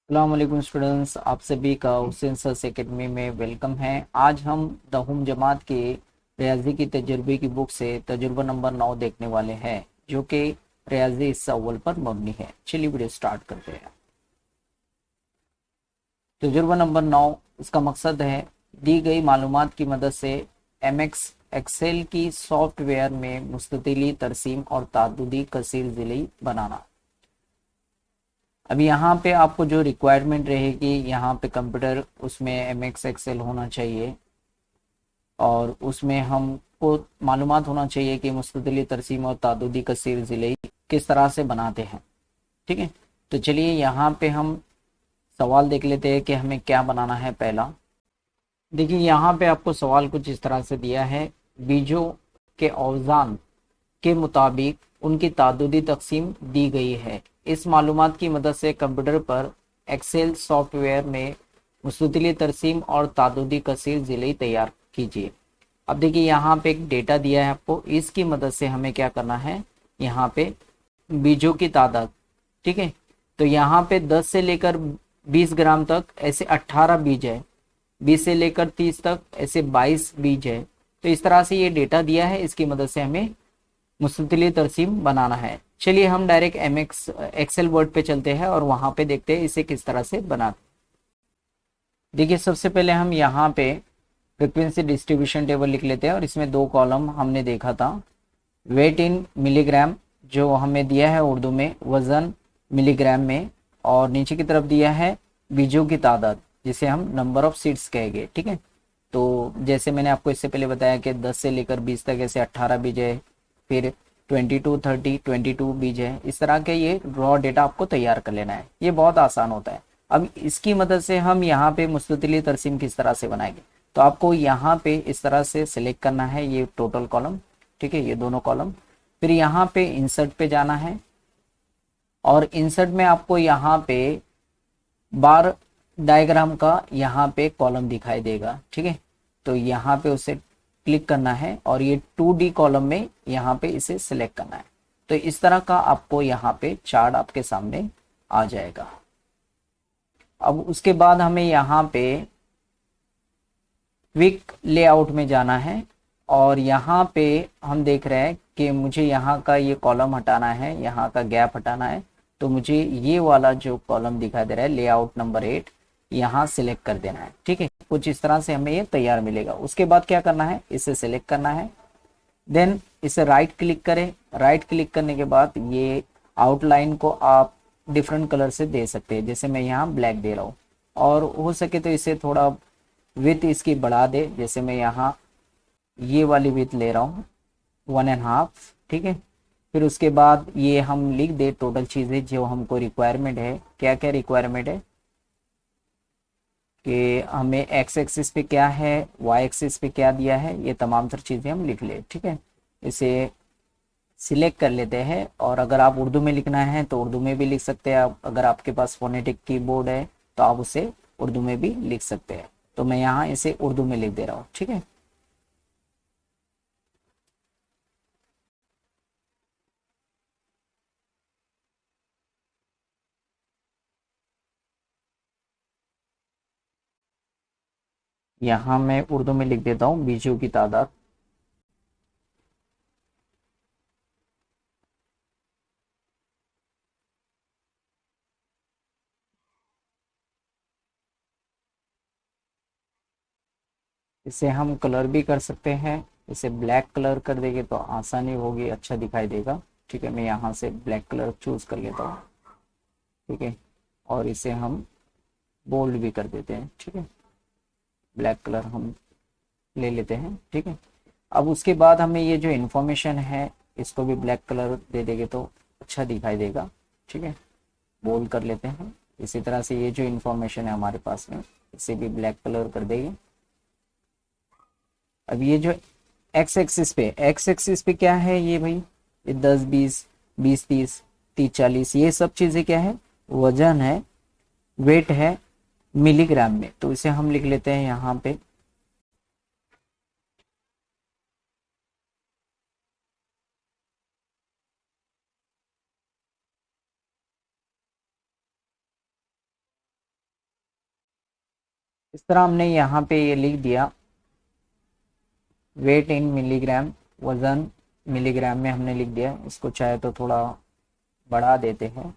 अस्सलाम वालेकुम स्टूडेंट्स, आप सभी का हुसैन सर एकेडमी में वेलकम है। आज हम दहुम जमात के रियाजी की तजुर्बे की बुक से तजुर्बा नंबर 9 देखने वाले हैं, जो कि रियाजी हिस्सा अव्वल पर मबनी है। चलिए वीडियो स्टार्ट करते हैं। तजुर्बा नंबर 9, इसका मकसद है दी गई मालूमात की मदद से एमएक्स एक्सेल की सॉफ्टवेयर में मुस्ततिली तरसीम और तादुदी कसीर ज़िली बनाना। अब यहाँ पे आपको जो रिक्वायरमेंट रहेगी, यहाँ पे कंप्यूटर उसमें एम एक्स एक्सेल होना चाहिए और उसमें हमको मालूमात होना चाहिए कि मुस्तदली तरसीम और तादुदी कसीर ज़िले किस तरह से बनाते हैं। ठीक है, तो चलिए यहाँ पे हम सवाल देख लेते हैं कि हमें क्या बनाना है। पहला देखिए, यहाँ पे आपको सवाल कुछ इस तरह से दिया है। बीजों के औजान के मुताबिक उनकी तादुदी तकसीम दी गई है। इस मालूमात की मदद से कंप्यूटर पर एक्सेल सॉफ्टवेयर में मुस्ततिली तरसीम और तादुदी कसीर ज़िले तैयार कीजिए। अब देखिए, यहाँ पे एक डेटा दिया है आपको, इसकी मदद से हमें क्या करना है। यहाँ पे बीजों की तादाद, ठीक है, तो यहाँ पे 10 से लेकर 20 ग्राम तक ऐसे 18 बीज है, 20 से लेकर 30 तक ऐसे 22 बीज है। तो इस तरह से ये डेटा दिया है, इसकी मदद से हमें मुस्ततिली तरसीम बनाना है। चलिए हम direct M X Excel Word पे चलते हैं और वहां पे देखते हैं इसे किस तरह से बनाते। देखिए, सबसे पहले हम यहाँ पे फ्रिक्वेंसी डिस्ट्रीब्यूशन टेबल लिख लेते हैं और इसमें दो कॉलम हमने देखा था। वेट इन मिलीग्राम जो हमें दिया है उर्दू में, वजन मिलीग्राम में, और नीचे की तरफ दिया है बीजों की तादाद, जिसे हम नंबर ऑफ सीड्स कहेंगे। ठीक है, तो जैसे मैंने आपको इससे पहले बताया कि 10 से लेकर 20 तक ऐसे 18 बीज है, फिर 22 बीज है। इस तरह के ये रॉ डेटा आपको तैयार कर लेना है, ये बहुत आसान होता है। अब इसकी मदद से हम यहाँ पे मुस्ततिली तरसीम किस तरह से बनाएंगे, तो आपको यहाँ पे इस तरह से सिलेक्ट करना है ये टोटल कॉलम, ठीक है, ये दोनों कॉलम। फिर यहाँ पे इंसर्ट पे जाना है और इंसर्ट में आपको यहाँ पे बार डायग्राम का यहाँ पे कॉलम दिखाई देगा। ठीक है, तो यहाँ पे उसे क्लिक करना है और ये 2D कॉलम में यहाँ पे इसे सिलेक्ट करना है। तो इस तरह का आपको यहाँ पे चार्ट आपके सामने आ जाएगा। अब उसके बाद हमें यहाँ पे क्विक लेआउट में जाना है और यहाँ पे हम देख रहे हैं कि मुझे यहाँ का ये कॉलम हटाना है, यहाँ का गैप हटाना है। तो मुझे ये वाला जो कॉलम दिखाई दे रहा है लेआउट नंबर 8, यहाँ सिलेक्ट कर देना है। ठीक है, कुछ इस तरह से हमें ये तैयार मिलेगा। उसके बाद क्या करना है, इसे सिलेक्ट करना है, देन इसे राइट क्लिक करें। राइट क्लिक करने के बाद ये आउटलाइन को आप डिफरेंट कलर से दे सकते हैं, जैसे मैं यहाँ ब्लैक दे रहा हूँ, और हो सके तो इसे थोड़ा विथ इसकी बढ़ा दे, जैसे मैं यहाँ ये वाली विथ ले रहा हूँ 1.5। ठीक है, फिर उसके बाद ये हम लिख दे टोटल चीज़ें जो हमको रिक्वायरमेंट है। क्या क्या रिक्वायरमेंट है कि हमें एक्स एक्सिस पे क्या है, वाई एक्सिस पे क्या दिया है, ये तमाम तर चीज़ें हम लिख ले। ठीक है, इसे सिलेक्ट कर लेते हैं और अगर आप उर्दू में लिखना है तो उर्दू में भी लिख सकते हैं। आप अगर आपके पास फोनेटिक कीबोर्ड है तो आप उसे उर्दू में भी लिख सकते हैं। तो मैं यहाँ इसे उर्दू में लिख दे रहा हूँ। ठीक है, यहाँ मैं उर्दू में लिख देता हूँ बीजों की तादाद। इसे हम कलर भी कर सकते हैं, इसे ब्लैक कलर कर देंगे तो आसानी होगी, अच्छा दिखाई देगा। ठीक है, मैं यहाँ से ब्लैक कलर चूज कर लेता हूँ। ठीक है, और इसे हम बोल्ड भी कर देते हैं। ठीक है, ब्लैक कलर हम ले लेते हैं। ठीक है, अब उसके बाद हमें ये जो इन्फॉर्मेशन है इसको भी ब्लैक कलर दे देंगे तो अच्छा दिखाई देगा। ठीक है, बोल्ड कर लेते हैं। इसी तरह से ये जो इन्फॉर्मेशन है हमारे पास में, इसे भी ब्लैक कलर कर देंगे। अब ये जो एक्स एक्सिस पे क्या है ये भाई, ये 10 20 20 30 30 40 ये सब चीजें क्या है, वजन है, वेट है मिलीग्राम में। तो इसे हम लिख लेते हैं यहाँ पे इस तरह हमने यहाँ पे ये लिख दिया, वेट इन मिलीग्राम, वजन मिलीग्राम में हमने लिख दिया। इसको चाहे तो थोड़ा बढ़ा देते हैं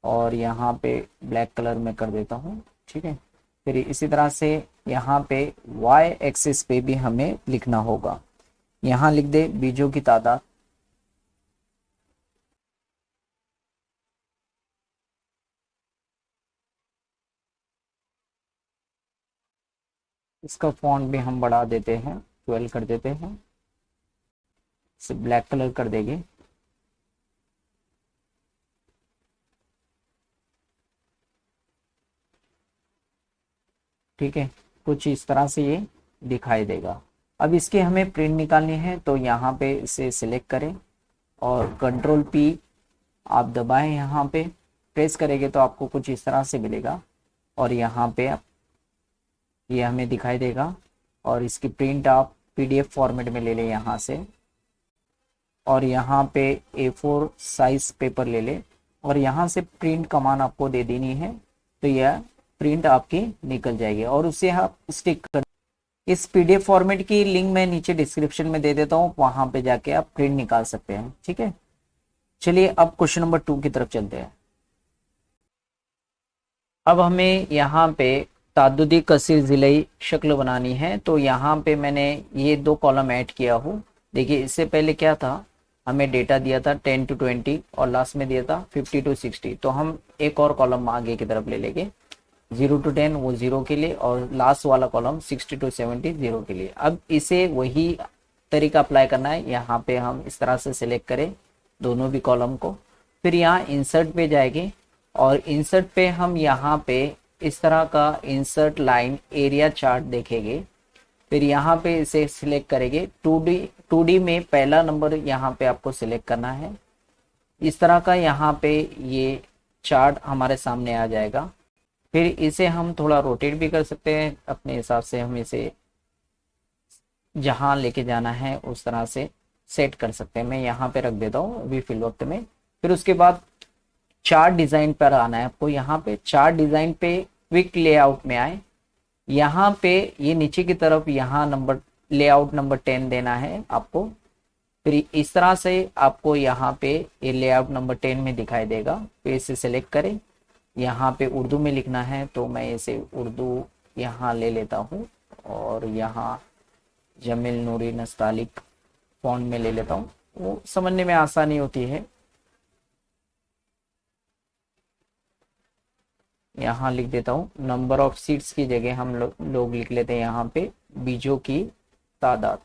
और यहाँ पे ब्लैक कलर में कर देता हूँ, ठीक है। फिर इसी तरह से यहाँ पे y एक्सिस पे भी हमें लिखना होगा। यहाँ लिख दे बीजों की तादाद, इसका फॉन्ट भी हम बढ़ा देते हैं, 12 कर देते हैं, इसे ब्लैक कलर कर देंगे। ठीक है, कुछ इस तरह से ये दिखाई देगा। अब इसके हमें प्रिंट निकालनी है, तो यहाँ पे इसे सिलेक्ट करें और कंट्रोल पी आप दबाएं, यहाँ पे प्रेस करेंगे तो आपको कुछ इस तरह से मिलेगा और यहाँ पे ये हमें दिखाई देगा। और इसकी प्रिंट आप पीडीएफ फॉर्मेट में ले लें यहाँ से, और यहाँ पे A4 साइज पेपर ले लें और यहाँ से प्रिंट कमांड आपको दे देनी है, तो यह प्रिंट आपकी निकल जाएगी और उसे आप स्टिक कर। इस पीडीएफ फॉर्मेट की लिंक मैं नीचे डिस्क्रिप्शन में दे देता हूँ, वहां पे जाके आप प्रिंट निकाल सकते हैं, ठीक है। चलिए अब क्वेश्चन नंबर 2 की तरफ चलते हैं। अब हमें यहाँ पे ताद्दुदी कसीर ज़िलई शक्ल बनानी है, तो यहाँ पे मैंने ये 2 कॉलम ऐड किया हूँ। देखिए इससे पहले क्या था, हमें डेटा दिया था 10 to 20 और लास्ट में दिया था 50 to 60, तो हम एक और कॉलम आगे की तरफ ले लेंगे, 0 to 10 वो 0 के लिए और लास्ट वाला कॉलम 60 to 70 0 के लिए। अब इसे वही तरीका अप्लाई करना है। यहाँ पे हम इस तरह से सिलेक्ट करें दोनों भी कॉलम को, फिर यहाँ इंसर्ट पे जाएंगे और इंसर्ट पे हम यहाँ पे इस तरह का इंसर्ट लाइन एरिया चार्ट देखेंगे। फिर यहाँ पे इसे सिलेक्ट करेंगे 2D में पहला नंबर यहाँ पे आपको सिलेक्ट करना है। इस तरह का यहाँ पे ये चार्ट हमारे सामने आ जाएगा। फिर इसे हम थोड़ा रोटेट भी कर सकते हैं अपने हिसाब से, हम इसे जहाँ लेके जाना है उस तरह से सेट कर सकते हैं। मैं यहाँ पे रख देता हूँ अभी फिल वक्त में। फिर उसके बाद चार्ट डिजाइन पर आना है आपको। यहाँ पे चार्ट डिजाइन पे क्विक लेआउट में आए, यहाँ पे ये नीचे की तरफ यहाँ नंबर लेआउट नंबर 10 देना है आपको। फिर इस तरह से आपको यहाँ पे ये लेआउट नंबर 10 में दिखाई देगा। फिर इसे सिलेक्ट करें, यहाँ पे उर्दू में लिखना है तो मैं इसे उर्दू यहाँ ले लेता हूँ और यहाँ जमील नूरी नस्तालिक फॉन्ट में ले लेता हूँ, वो समझने में आसानी होती है। यहाँ लिख देता हूँ नंबर ऑफ सीट्स की जगह हम लोग लिख लेते हैं यहाँ पे बीजों की तादाद।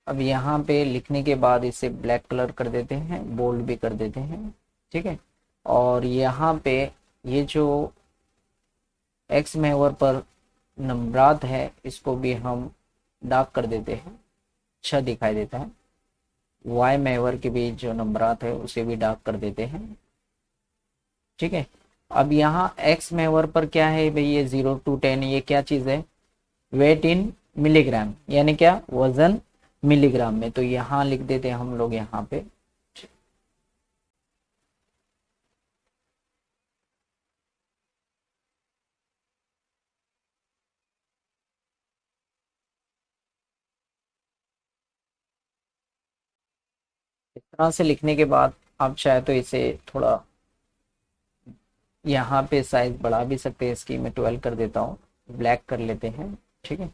अब यहाँ पे लिखने के बाद इसे ब्लैक कलर कर देते हैं, बोल्ड भी कर देते हैं, ठीक है। और यहाँ पे ये जो एक्स महवर पर नंबरात है इसको भी हम डार्क कर देते हैं, अच्छा दिखाई देता है। वाई महवर के भी जो नंबरात है उसे भी डार्क कर देते हैं, ठीक है। अब यहाँ एक्स महवर पर क्या है भाई, ये 0 to 10 ये क्या चीज है, वेट इन मिलीग्राम, यानी क्या वजन मिलीग्राम में, तो यहाँ लिख देते हैं हम लोग यहाँ पे। इस तरह से लिखने के बाद आप चाहे तो इसे थोड़ा यहाँ पे साइज बढ़ा भी सकते हैं इसकी, मैं 12 कर देता हूँ, ब्लैक कर लेते हैं, ठीक है।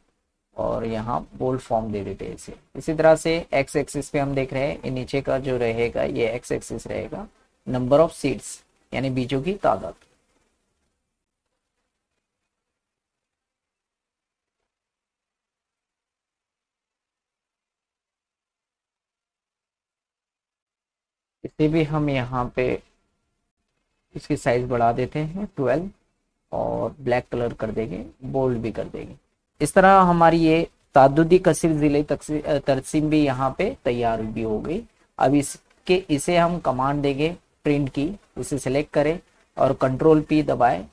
और यहाँ बोल्ड फॉर्म दे देते हैं इसे। इसी तरह से एक्स एक्सिस पे हम देख रहे हैं ये नीचे का जो रहेगा ये एक्स एक्सिस रहेगा, नंबर ऑफ सीड्स यानी बीजों की तादाद। इसे भी हम यहाँ पे इसकी साइज बढ़ा देते हैं 12 और ब्लैक कलर कर देंगे, बोल्ड भी कर देंगे। इस तरह हमारी ये ताद्दुदी कसीर ज़िले तरसीम भी यहाँ पे तैयार भी हो गई। अब इसे हम कमांड देंगे प्रिंट की, उसे सिलेक्ट करें और कंट्रोल पी दबाएं।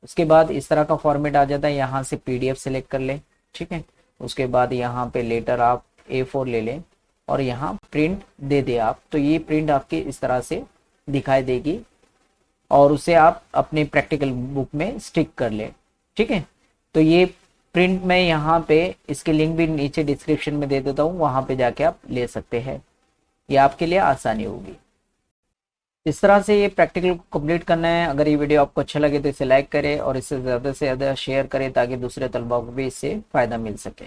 उसके बाद इस तरह का फॉर्मेट आ जाता है, यहाँ से पीडीएफ सिलेक्ट कर लें, ठीक है। उसके बाद यहाँ पे लेटर आप A4 ले लें और यहाँ प्रिंट दे दे आप, तो ये प्रिंट आपकी इस तरह से दिखाई देगी और उसे आप अपनी प्रैक्टिकल बुक में स्टिक कर ले। ठीक है, तो ये प्रिंट मैं यहाँ पे इसके लिंक भी नीचे डिस्क्रिप्शन में दे देता हूँ, वहाँ पे जाके आप ले सकते हैं, ये आपके लिए आसानी होगी। इस तरह से ये प्रैक्टिकल को कंप्लीट करना है। अगर ये वीडियो आपको अच्छा लगे तो इसे लाइक करें और इसे ज़्यादा से ज़्यादा शेयर करें ताकि दूसरे तलबा को भी इससे फ़ायदा मिल सके।